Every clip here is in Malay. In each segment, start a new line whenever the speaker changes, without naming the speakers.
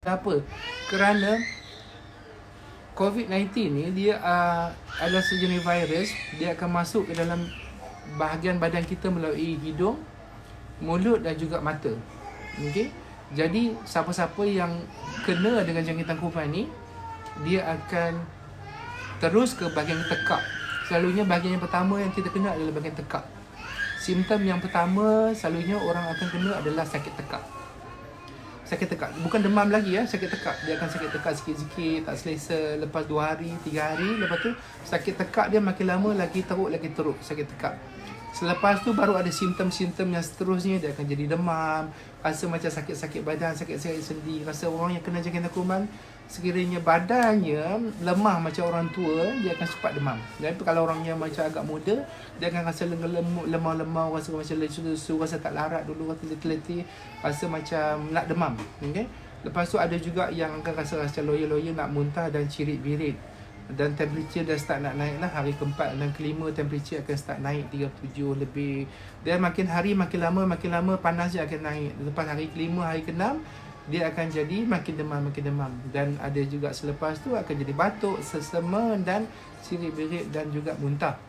Kenapa? Kerana COVID-19 ni dia adalah sejenis virus. Dia akan masuk ke dalam bahagian badan kita melalui hidung, mulut dan juga mata. Okey. Jadi siapa-siapa yang kena dengan jangkitan kuman ni, dia akan terus ke bahagian tekak. Selalunya bahagian yang pertama yang kita kena adalah bahagian tekak. Simptom yang pertama selalunya orang akan kena adalah sakit tekak. Sakit tekak, bukan demam lagi ya, sakit tekak. Dia akan sakit tekak sikit-sikit, tak selesa, lepas 2 hari, 3 hari, lepas tu sakit tekak dia makin lama lagi teruk sakit tekak. Selepas tu baru ada simptom-simptom yang seterusnya. Dia akan jadi demam, rasa macam sakit-sakit badan, sakit-sakit sendi. Rasa orang yang kena jangkitan kuman, sekiranya badannya lemah macam orang tua, dia akan cepat demam. Jadi kalau orang yang macam agak muda, dia akan rasa lemah-lemah, rasa macam lesu-lesu, rasa tak larat dulu, rasa letih-letih, rasa macam nak demam. Okay? Lepas tu ada juga yang akan rasa loya-loya, nak muntah dan cirit-birit. Dan temperature dah start nak naik lah. Hari keempat dan kelima temperature akan start naik 37 lebih. Dan makin hari makin lama panas dia akan naik. Lepas hari kelima, hari keenam, dia akan jadi makin demam. Dan ada juga selepas tu akan jadi batuk, sesama dan cirit-birit dan juga muntah,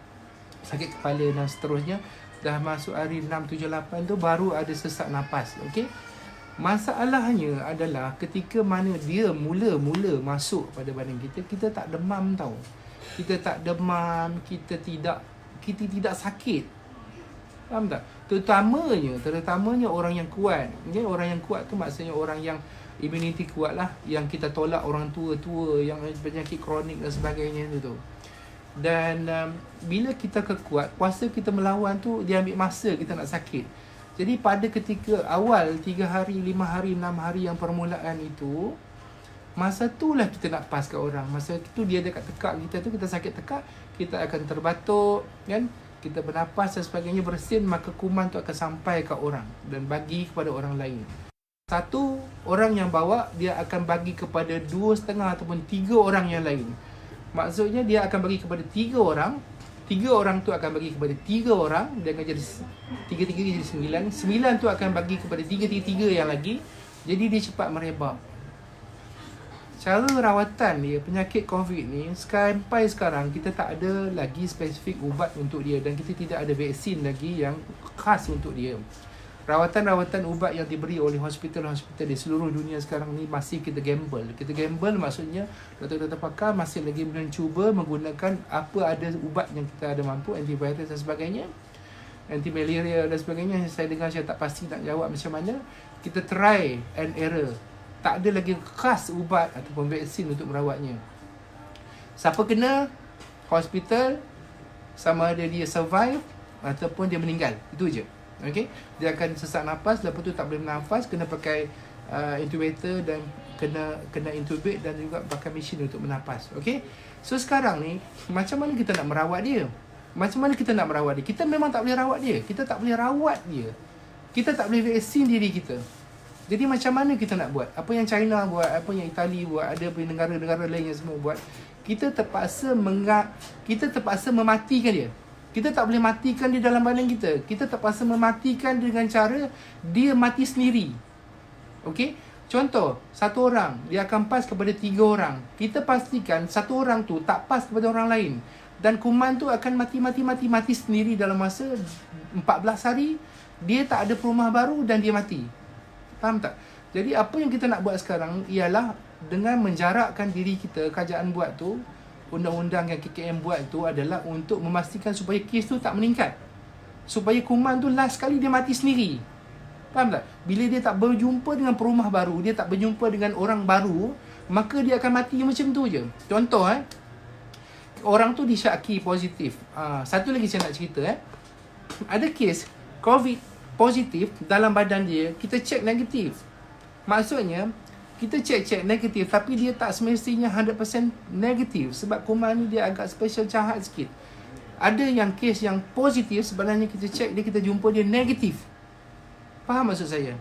sakit kepala dan seterusnya. Dah masuk hari 6, 7, 8 tu baru ada sesak nafas. Okey. Masalahnya adalah ketika mana dia mula-mula masuk pada badan kita, kita tak demam tau. Kita tak demam, kita tidak sakit. Faham tak? Terutamanya orang yang kuat. Okay? Orang yang kuat tu maksudnya orang yang immunity kuat lah. Yang kita tolak orang tua-tua yang penyakit kronik dan sebagainya tu. Dan bila kita kekuat, kuasa kita melawan tu dia ambil masa kita nak sakit. Jadi pada ketika awal 3 hari, 5 hari, 6 hari yang permulaan itu, masa itulah kita nak pas kat orang. Masa itu dia dekat tekak kita tu, kita sakit tekak, kita akan terbatuk kan? Kita bernafas dan sebagainya bersin, maka kuman tu akan sampai ke orang dan bagi kepada orang lain. Satu orang yang bawa, dia akan bagi kepada 2,5 ataupun 3 orang yang lain. Maksudnya dia akan bagi kepada 3 orang. 3 orang tu akan bagi kepada 3 orang. Dia akan jadi 3 jadi 9. 9 tu akan bagi kepada 3 yang lagi. Jadi dia cepat merebak. Cara rawatan dia, penyakit COVID ni, sampai sekarang kita tak ada lagi spesifik ubat untuk dia. Dan kita tidak ada vaksin lagi yang khas untuk dia. Rawatan-rawatan ubat yang diberi oleh hospital-hospital di seluruh dunia sekarang ni masih kita gamble. Kita gamble maksudnya doktor-doktor pakar masih lagi mencuba menggunakan apa ada ubat yang kita ada mampu, antivirus dan sebagainya, anti-malaria dan sebagainya. Saya dengar, saya tak pasti nak jawab macam mana. Kita try and error. Tak ada lagi khas ubat ataupun vaksin untuk merawatnya. Siapa kena hospital, sama ada dia survive ataupun dia meninggal. Itu je. Okay? Dia akan sesak nafas, lepas tu tak boleh bernafas, kena pakai intubator dan kena intubate dan juga pakai mesin untuk bernafas. Okay? So sekarang ni, macam mana kita nak merawat dia? Kita memang tak boleh rawat dia. Kita tak boleh rawat dia. Kita tak boleh vaksin diri kita. Jadi macam mana kita nak buat? Apa yang China buat, apa yang Itali buat, ada negara-negara lain yang semua buat. Kita terpaksa mematikan dia. Kita tak boleh matikan dia dalam badan kita. Kita terpaksa mematikan dengan cara dia mati sendiri. Okey? Contoh, 1 orang dia akan pas kepada 3 orang. Kita pastikan 1 orang tu tak pas kepada orang lain. Dan kuman tu akan mati sendiri dalam masa 14 hari. Dia tak ada perumah baru dan dia mati. Faham tak? Jadi apa yang kita nak buat sekarang ialah dengan menjarakkan diri kita, kerajaan buat tu, undang-undang yang KKM buat tu adalah untuk memastikan supaya kes tu tak meningkat. Supaya kuman tu last sekali dia mati sendiri. Faham tak? Bila dia tak berjumpa dengan perumah baru, dia tak berjumpa dengan orang baru, maka dia akan mati macam tu je. Contoh orang tu disyaki positif. Satu lagi saya nak cerita ada kes COVID positif dalam badan dia, kita cek negatif. Maksudnya kita cek negatif, tapi dia tak semestinya 100% negatif. Sebab kuman ni dia agak special jahat sikit. Ada yang kes yang positif, sebenarnya kita cek dia, kita jumpa dia negatif. Faham maksud saya?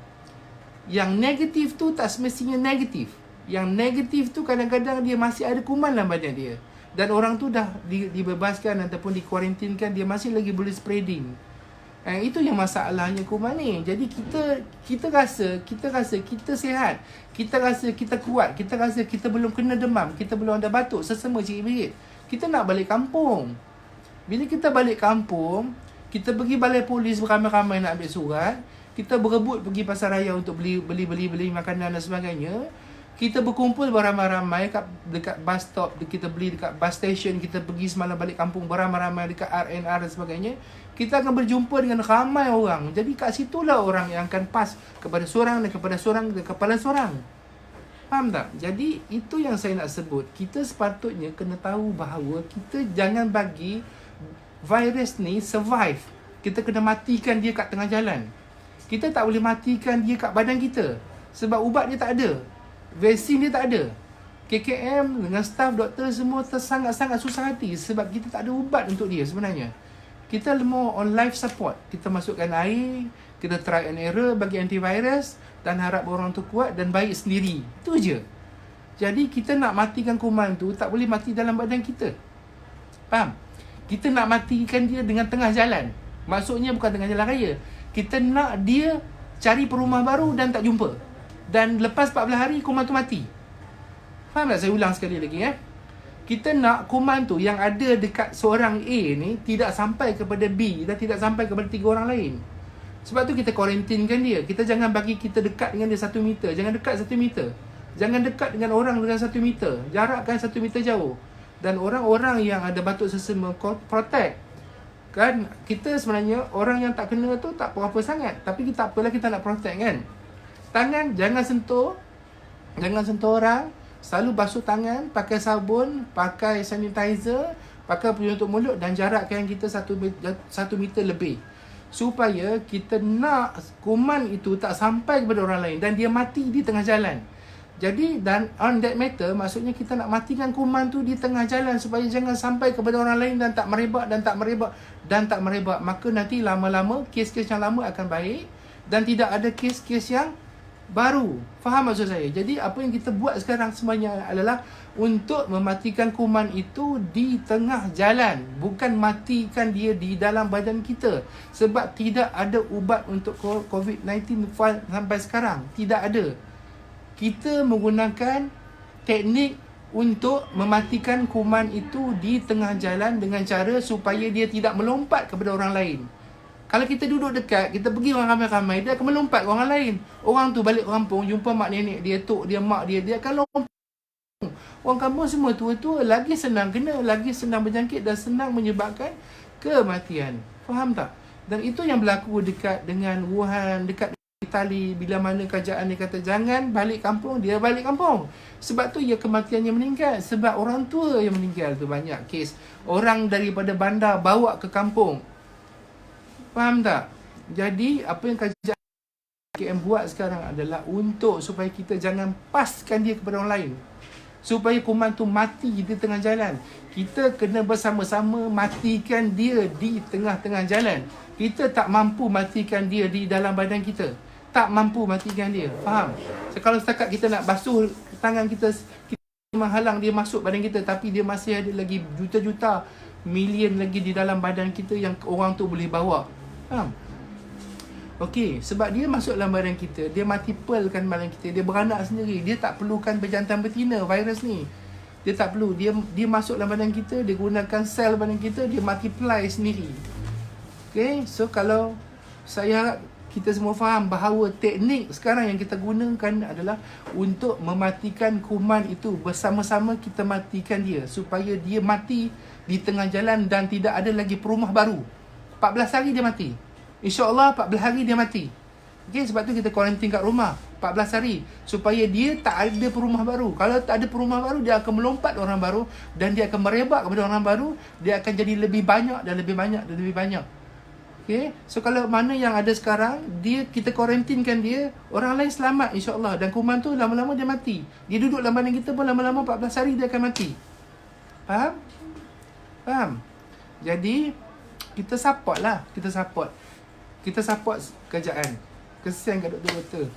Yang negatif tu tak semestinya negatif. Yang negatif tu kadang-kadang dia masih ada kuman dalam badan dia. Dan orang tu dah dibebaskan ataupun dikuarantinkan, dia masih lagi boleh spreading. Itu yang masalahnya kuman ni. Jadi kita rasa kita sihat. Kita rasa kita kuat. Kita rasa kita belum kena demam. Kita belum ada batuk, sesama cirit-berit. Kita nak balik kampung. Bila kita balik kampung, kita pergi balai polis beramai-ramai nak ambil surat. Kita berebut pergi pasar raya untuk beli makanan dan sebagainya. Kita berkumpul beramai-ramai dekat bus stop, kita beli dekat bus station, kita pergi semalam balik kampung beramai-ramai dekat RNR dan sebagainya. Kita akan berjumpa dengan ramai orang. Jadi kat situlah orang yang akan pas kepada seorang dan kepada seorang dan kepala seorang. Faham tak? Jadi itu yang saya nak sebut. Kita sepatutnya kena tahu bahawa kita jangan bagi virus ni survive. Kita kena matikan dia kat tengah jalan. Kita tak boleh matikan dia kat badan kita. Sebab ubat dia tak ada. Vaksin dia tak ada. KKM dengan staff doktor semua sangat-sangat susah hati sebab kita tak ada ubat untuk dia sebenarnya. Kita more on life support. Kita masukkan air, kita try and error bagi antivirus dan harap orang tu kuat dan baik sendiri. Itu je. Jadi kita nak matikan kuman tu tak boleh mati dalam badan kita. Faham? Kita nak matikan dia dengan tengah jalan. Maksudnya bukan tengah jalan raya. Kita nak dia cari perumah baru dan tak jumpa. Dan lepas 14 hari kuman tu mati. Faham tak? Saya ulang sekali lagi Kita nak kuman tu yang ada dekat seorang A ni tidak sampai kepada B dan tidak sampai kepada 3 orang lain. Sebab tu kita kuarantinkan dia. Kita jangan bagi kita dekat dengan dia 1 meter. Jangan dekat 1 meter. Jangan dekat dengan orang dengan 1 meter. Jarakkan 1 meter jauh. Dan orang-orang yang ada batuk sesama protect. Kan kita sebenarnya orang yang tak kena tu tak apa-apa sangat. Tapi kita apalah kita nak protect kan. Tangan jangan sentuh orang. Selalu basuh tangan, pakai sabun, pakai sanitizer, pakai penutup mulut dan jarakkan kita 1 meter lebih. Supaya kita nak kuman itu tak sampai kepada orang lain dan dia mati di tengah jalan. Jadi dan on that matter, maksudnya kita nak matikan kuman tu di tengah jalan supaya jangan sampai kepada orang lain dan tak merebak. Maka nanti lama-lama kes-kes yang lama akan baik dan tidak ada kes-kes yang baru. Faham maksud saya? Jadi apa yang kita buat sekarang semuanya adalah untuk mematikan kuman itu di tengah jalan, bukan matikan dia di dalam badan kita. Sebab tidak ada ubat untuk COVID-19 sampai sekarang. Tidak ada. Kita menggunakan teknik untuk mematikan kuman itu di tengah jalan dengan cara supaya dia tidak melompat kepada orang lain. Kalau kita duduk dekat, kita pergi orang ramai-ramai, dia akan melompat ke orang lain. Orang tu balik kampung, jumpa mak nenek dia, tok dia, mak dia, dia akan lompat. Orang kampung semua tua-tua lagi senang kena, lagi senang berjangkit dan senang menyebabkan kematian. Faham tak? Dan itu yang berlaku dekat dengan Wuhan, dekat Itali. Bila mana kerajaan dia kata jangan balik kampung, dia balik kampung. Sebab tu ya kematiannya meninggal. Sebab orang tua yang meninggal tu banyak kes. Orang daripada bandar bawa ke kampung. Faham tak? Jadi apa yang kerajaan KM buat sekarang adalah untuk supaya kita jangan paskan dia kepada orang lain. Supaya kuman tu mati di tengah jalan. Kita kena bersama-sama matikan dia di tengah-tengah jalan. Kita tak mampu matikan dia di dalam badan kita. Tak mampu matikan dia. Faham? So, kalau setakat kita nak basuh tangan kita menghalang dia masuk badan kita, tapi dia masih ada lagi juta-juta, million lagi di dalam badan kita yang orang tu boleh bawa. Faham? Okey, sebab dia masuk dalam badan kita, dia multiplekan badan kita, dia beranak sendiri. Dia tak perlukan berjantan betina virus ni. Dia tak perlu. Dia masuk dalam badan kita, dia gunakan sel badan kita, dia multiply sendiri. Okey, so kalau saya harap kita semua faham bahawa teknik sekarang yang kita gunakan adalah untuk mematikan kuman itu. Bersama-sama kita matikan dia supaya dia mati di tengah jalan dan tidak ada lagi perumah baru. 14 hari dia mati. InsyaAllah 14 hari dia mati. Okay, sebab tu kita kuarantin kat rumah 14 hari. Supaya dia tak ada perumah baru. Kalau tak ada perumah baru, dia akan melompat orang baru. Dan dia akan merebak kepada orang baru. Dia akan jadi lebih banyak dan lebih banyak dan lebih banyak. Okay, so kalau mana yang ada sekarang, kita kuarantinkan dia, orang lain selamat insyaAllah. Dan kuman tu lama-lama dia mati. Dia duduk dalam badan kita pun lama-lama 14 hari dia akan mati. Faham? Faham? Jadi kita support lah. Kita support kerajaan. Kesian kat doktor-doktor.